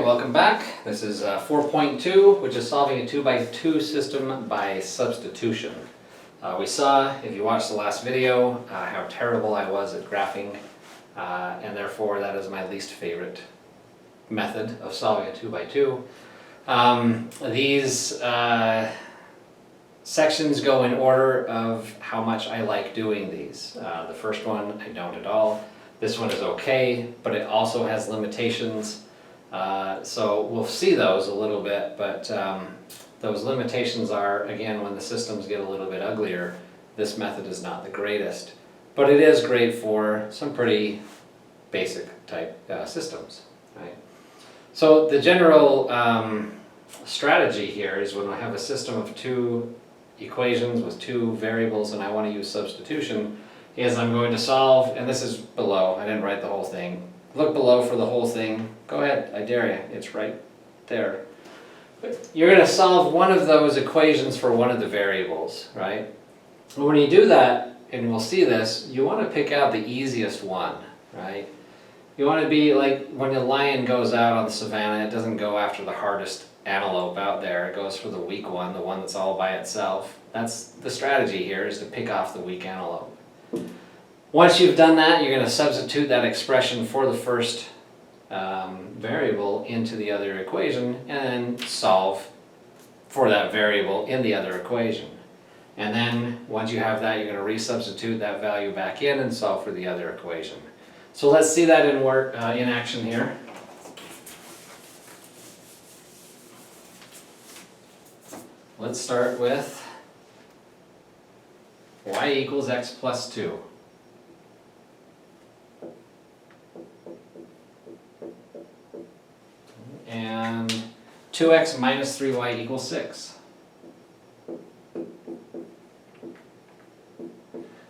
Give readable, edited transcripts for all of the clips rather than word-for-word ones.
welcome back. This is 4.2, which is solving a 2 by 2 system by substitution. We saw, if you watched the last video, how terrible I was at graphing, and therefore that is my least favorite method of solving a 2 by 2. These sections go in order of how much I like doing these. The first one I don't at all. This one is okay, but it also has limitations. So we'll see those a little bit, but those limitations are, again, when the systems get a little bit uglier, this method is not the greatest. But it is great for some pretty basic type systems, right? So the general strategy here is when I have a system of two equations with two variables and I want to use substitution, is I'm going to solve, and this is below, I didn't write the whole thing. Look below for the whole thing. Go ahead, I dare you, it's right there. But you're going to solve one of those equations for one of the variables, right? And when you do that, and we'll see this, you want to pick out the easiest one, right? You want to be like when a lion goes out on the savannah, it doesn't go after the hardest antelope out there, it goes for the weak one, the one that's all by itself. That's the strategy here, is to pick off the weak antelope. Once you've done that, you're going to substitute that expression for the first variable into the other equation and then solve for that variable in the other equation. And then once you have that, you're going to resubstitute that value back in and solve for the other equation. So let's see that in action here. Let's start with y equals x plus 2. And 2x minus 3y equals 6.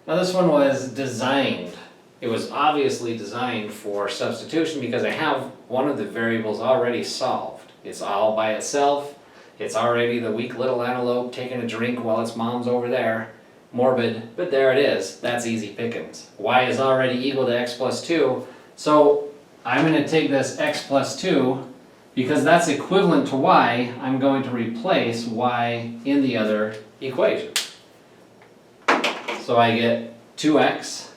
Now this one was designed, it was obviously designed for substitution because I have one of the variables already solved. It's all by itself, it's already the weak little antelope taking a drink while its mom's over there. Morbid, but there it is, that's easy pickings. Y is already equal to x plus 2, so I'm going to take this x plus 2, because that's equivalent to y, I'm going to replace y in the other equation. So I get 2x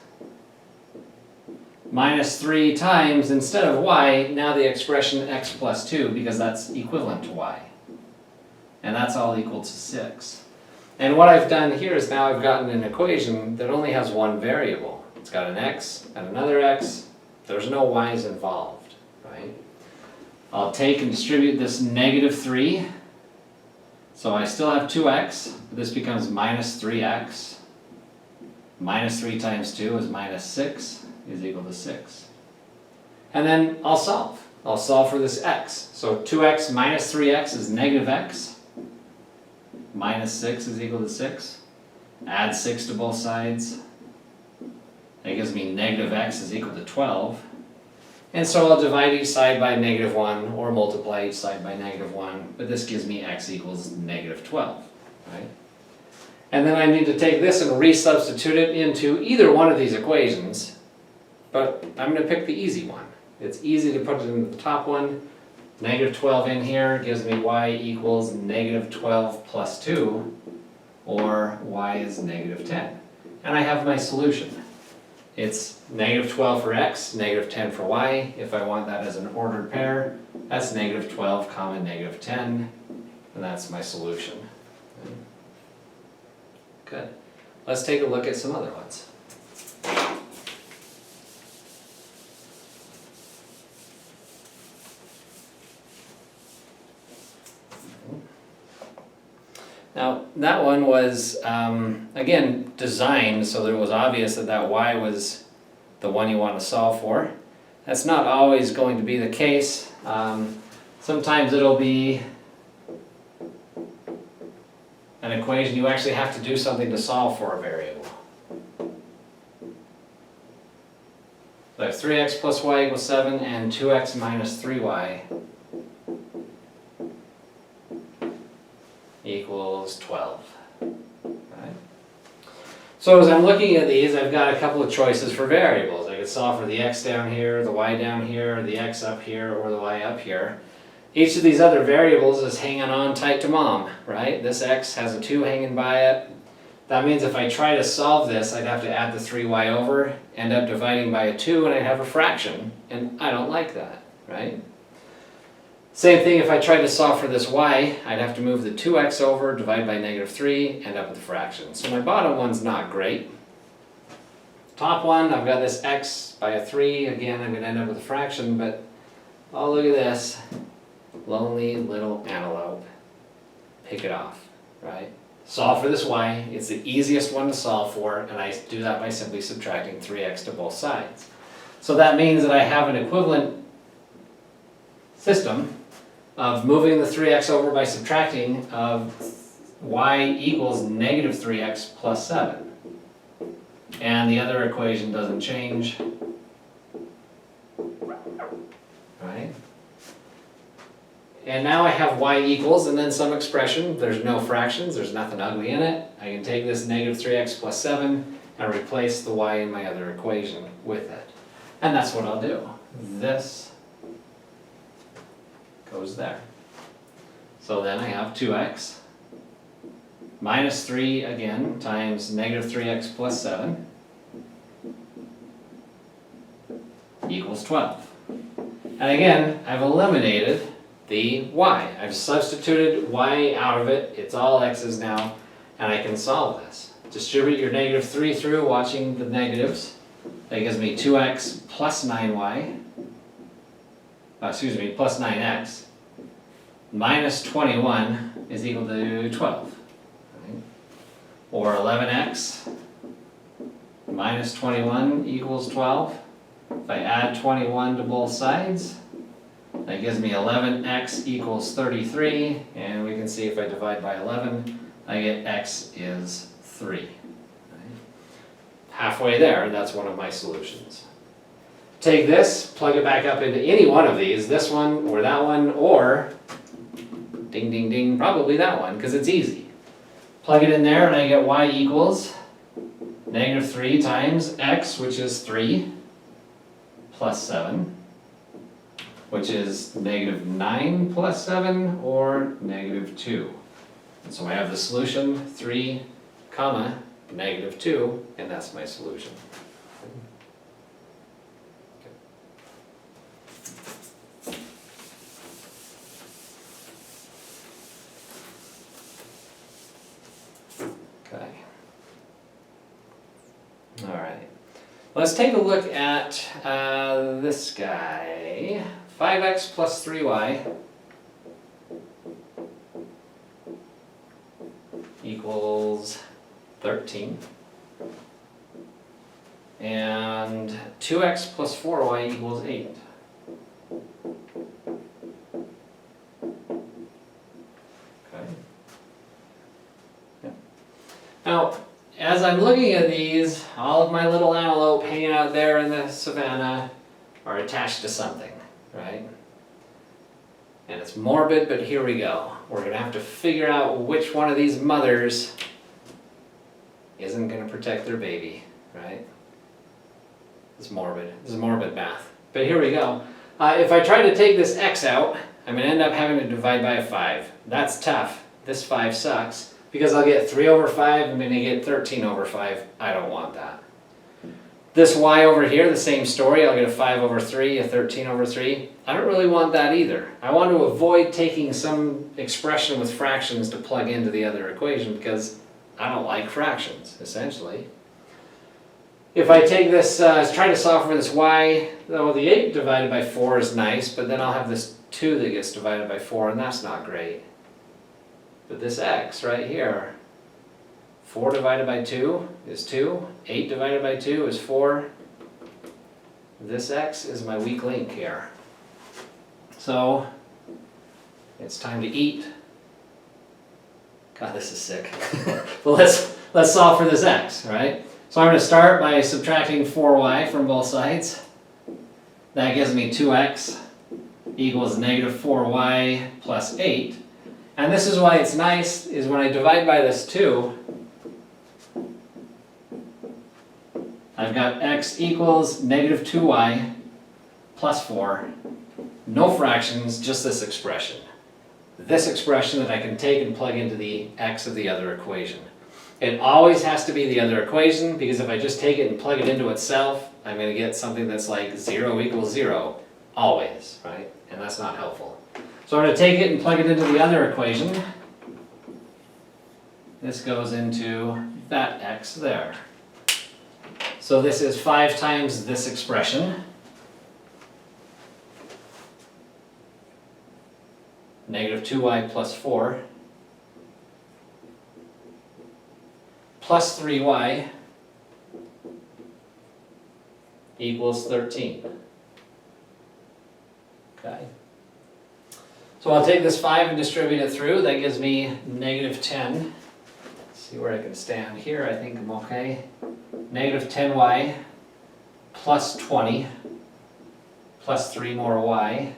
minus 3 times, instead of y, now the expression x plus 2, because that's equivalent to y. And that's all equal to 6. And what I've done here is now I've gotten an equation that only has one variable. It's got an x and another x. There's no y's involved, right? I'll take and distribute this negative 3. So I still have 2x. This becomes minus 3x. Minus 3 times 2 is minus 6 is equal to 6. And then I'll solve. I'll solve for this x. So 2x minus 3x is negative x. Minus 6 is equal to 6. Add 6 to both sides. That gives me negative x is equal to 12. And so I'll divide each side by negative 1 or multiply each side by negative 1. But this gives me x equals negative 12. Right? And then I need to take this and resubstitute it into either one of these equations. But I'm going to pick the easy one. It's easy to put it in the top one. Negative 12 in here gives me y equals negative 12 plus 2, or y is negative 10. And I have my solution. It's negative 12 for x, negative 10 for y. If I want that as an ordered pair, that's negative 12 comma negative 10, and that's my solution. Good. Let's take a look at some other ones. Now, that one was, again, designed so that it was obvious that that y was the one you want to solve for. That's not always going to be the case. Sometimes it'll be an equation you actually have to do something to solve for a variable. So I have 3x plus y equals 7 and 2x minus 3y equals 12. Right? So as I'm looking at these, I've got a couple of choices for variables. I could solve for the x down here, the y down here, the x up here, or the y up here. Each of these other variables is hanging on tight to mom, right? This x has a 2 hanging by it. That means if I try to solve this, I'd have to add the 3y over, end up dividing by a 2, and I'd have a fraction, and I don't like that, right? Same thing if I tried to solve for this y, I'd have to move the 2x over, divide by -3, end up with a fraction. So my bottom one's not great. Top one, I've got this x by a 3, again I'm going to end up with a fraction, but oh look at this, lonely little antelope. Pick it off, right? Solve for this y, it's the easiest one to solve for, and I do that by simply subtracting 3x to both sides. So that means that I have an equivalent system of moving the 3x over by subtracting of y equals -3x plus 7. And the other equation doesn't change, right? And now I have y equals and then some expression. There's no fractions, there's nothing ugly in it. I can take this -3x plus 7 and replace the y in my other equation with it. And that's what I'll do. This goes there. So then I have 2x minus 3 again times -3x plus 7 equals 12. And again, I've eliminated the y. I've substituted y out of it. It's all x's now, and I can solve this. Distribute your -3 through, watching the negatives. That gives me 2x plus 9y, plus 9x, minus 21 is equal to 12. Right? Or 11x minus 21 equals 12. If I add 21 to both sides, that gives me 11x equals 33, and we can see if I divide by 11, I get x is 3. Right? Halfway there, that's one of my solutions. Take this, plug it back up into any one of these, this one or that one, or ding ding ding, probably that one, because it's easy. Plug it in there and I get y equals -3 times x, which is 3, plus 7, which is -9 plus 7, or -2. And so I have the solution, 3, comma, -2, and that's my solution. Okay. All right. Let's take a look at this guy. 5x plus 3y equals 13. And 2x plus 4y equals 8. Okay. Yeah. Now, as I'm looking at these, all of my little antelope hanging out there in the savannah are attached to something, right? And it's morbid, but here we go. We're going to have to figure out which one of these mothers isn't going to protect their baby, right? It's morbid. This is morbid math. But here we go. If I try to take this x out, I'm going to end up having to divide by a 5. That's tough. This 5 sucks. Because I'll get 3 over 5, I'm going to get 13 over 5. I don't want that. This y over here, the same story. I'll get a 5 over 3, a 13 over 3. I don't really want that either. I want to avoid taking some expression with fractions to plug into the other equation because I don't like fractions, essentially. If I take this, try to solve for this y, well, the 8 divided by 4 is nice, but then I'll have this 2 that gets divided by 4, and that's not great. But this x right here, 4 divided by 2 is 2, 8 divided by 2 is 4. This x is my weak link here. So, it's time to eat. God, this is sick. But let's solve for this x, right? So I'm going to start by subtracting 4y from both sides. That gives me 2x equals -4y plus 8. And this is why it's nice, is when I divide by this 2, I've got x equals -2y plus 4. no fractions, just this expression. This expression that I can take and plug into the x of the other equation. It always has to be the other equation, because if I just take it and plug it into itself, I'm going to get something that's like 0 equals 0, always, right? And that's not helpful. So I'm going to take it and plug it into the other equation. This goes into that x there. So this is 5 times this expression. Negative 2y plus 4 plus 3y equals 13. Okay. So I'll take this 5 and distribute it through. That gives me negative 10. Let's see where I can stand here. I think I'm okay. Negative 10y plus 20 plus 3 more y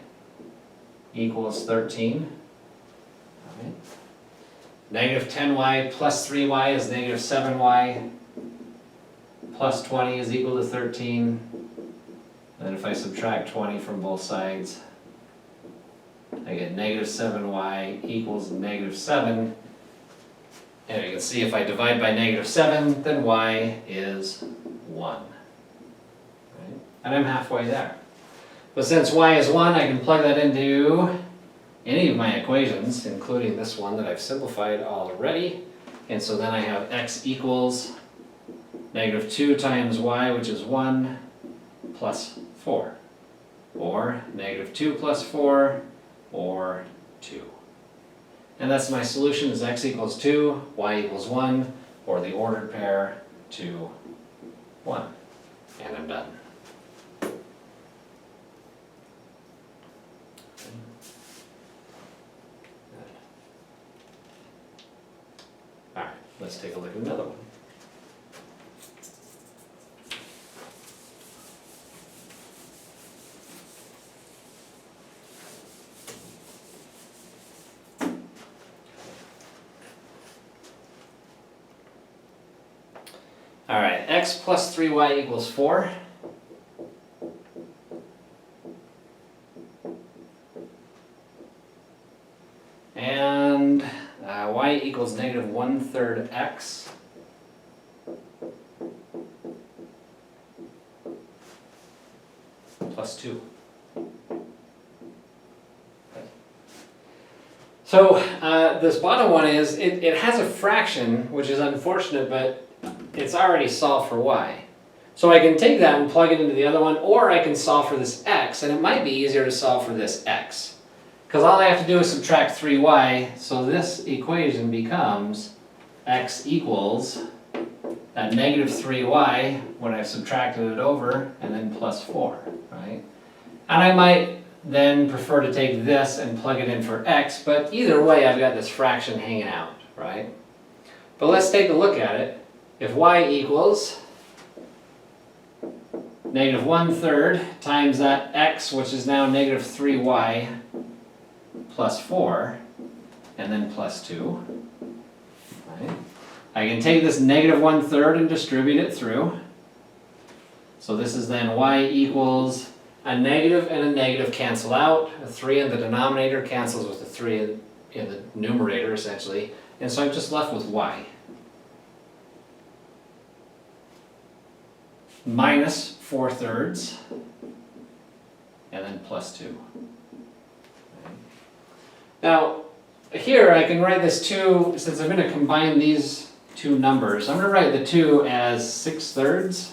equals 13. All right. Negative 10y plus 3y is negative 7y plus 20 is equal to 13. And then if I subtract 20 from both sides, I get negative 7y equals negative 7. And you can see if I divide by negative 7, then y is 1. Right? And I'm halfway there. But since y is 1, I can plug that into any of my equations, including this one that I've simplified already. And so then I have x equals negative 2 times y, which is 1, plus 4. Or negative 2 plus 4, or 2. And that's my solution, is x equals 2, y equals 1, or the ordered pair 2, 1. And I'm done. Alright, let's take a look at another one. Alright, x plus 3y equals 4. And y equals negative 1/3 x. Plus 2. So this bottom one is, it has a fraction, which is unfortunate, but it's already solved for y. So I can take that and plug it into the other one, or I can solve for this x, and it might be easier to solve for this x. Because all I have to do is subtract 3y, so this equation becomes x equals that negative 3y when I've subtracted it over, and then plus 4, right? And I might then prefer to take this and plug it in for x, but either way I've got this fraction hanging out, right? But let's take a look at it. If y equals negative 1/3 times that x, which is now negative 3y plus 4, and then plus 2, right? I can take this negative 1/3 and distribute it through. So this is then y equals a negative and a negative cancel out. A 3 in the denominator cancels with a 3 in the numerator, essentially. And so I'm just left with y. Minus 4/3, and then plus 2. Now, here I can write this 2, since I'm going to combine these two numbers, I'm going to write the 2 as 6/3.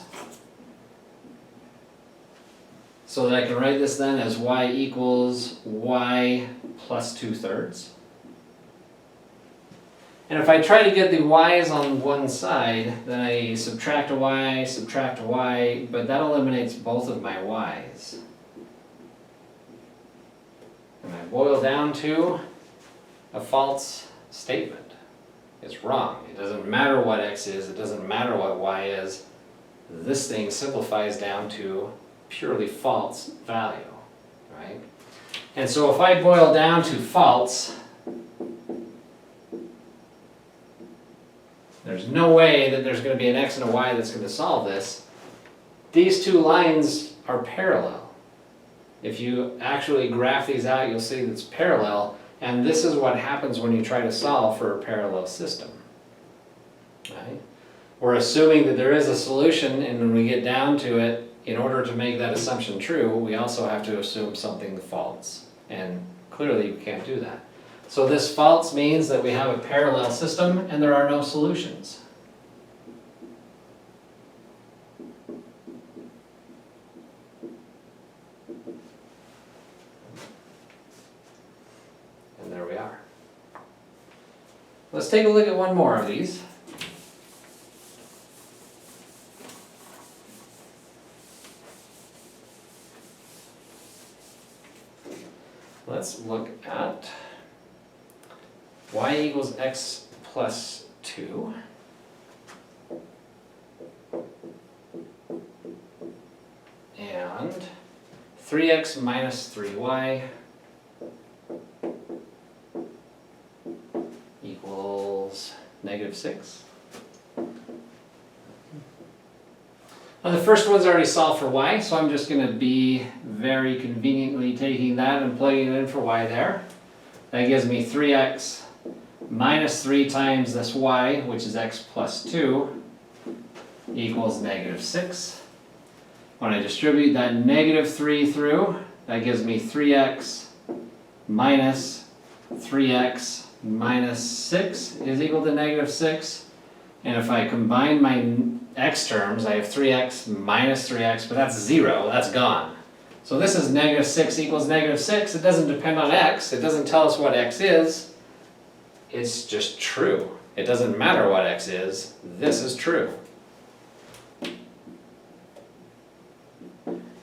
So that I can write this then as y equals y plus 2/3. And if I try to get the y's on one side, then I subtract a y, but that eliminates both of my y's. And I boil down to a false statement. It's wrong. It doesn't matter what x is, it doesn't matter what y is. This thing simplifies down to purely false value, right? And so if I boil down to false, there's no way that there's going to be an x and a y that's going to solve this. These two lines are parallel. If you actually graph these out, you'll see that it's parallel, and this is what happens when you try to solve for a parallel system. Right? We're assuming that there is a solution, and when we get down to it, in order to make that assumption true, we also have to assume something false. And clearly you can't do that. So this false means that we have a parallel system and there are no solutions. And there we are. Let's take a look at one more of these. Let's look at y equals x plus 2. And 3x minus 3y equals -6. Now the first one's already solved for y, so I'm just going to be very conveniently taking that and plugging it in for y there. That gives me 3x minus 3 times this y, which is x plus 2, equals -6. When I distribute that -3 through, that gives me 3x minus 3x minus 6 is equal to -6. And if I combine my x terms, I have 3x minus 3x, but that's 0, that's gone. So this is -6 equals -6. It doesn't depend on x, it doesn't tell us what x is, it's just true. It doesn't matter what x is, this is true.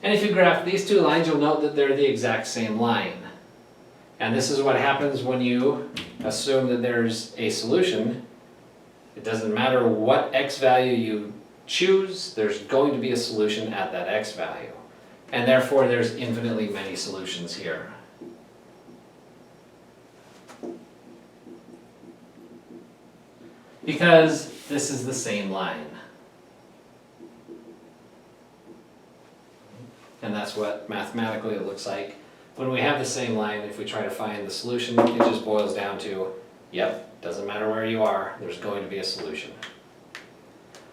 And if you graph these two lines, you'll note that they're the exact same line. And this is what happens when you assume that there's a solution. It doesn't matter what x value you choose, there's going to be a solution at that x value. And therefore there's infinitely many solutions here. Because this is the same line. And that's what mathematically it looks like. When we have the same line, if we try to find the solution, it just boils down to, yep, doesn't matter where you are, there's going to be a solution.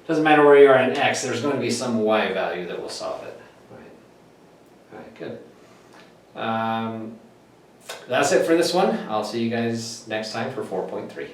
Doesn't matter where you are in x, there's going to be some y value that will solve it. Right, good. That's it for this one. I'll see you guys next time for 4.3.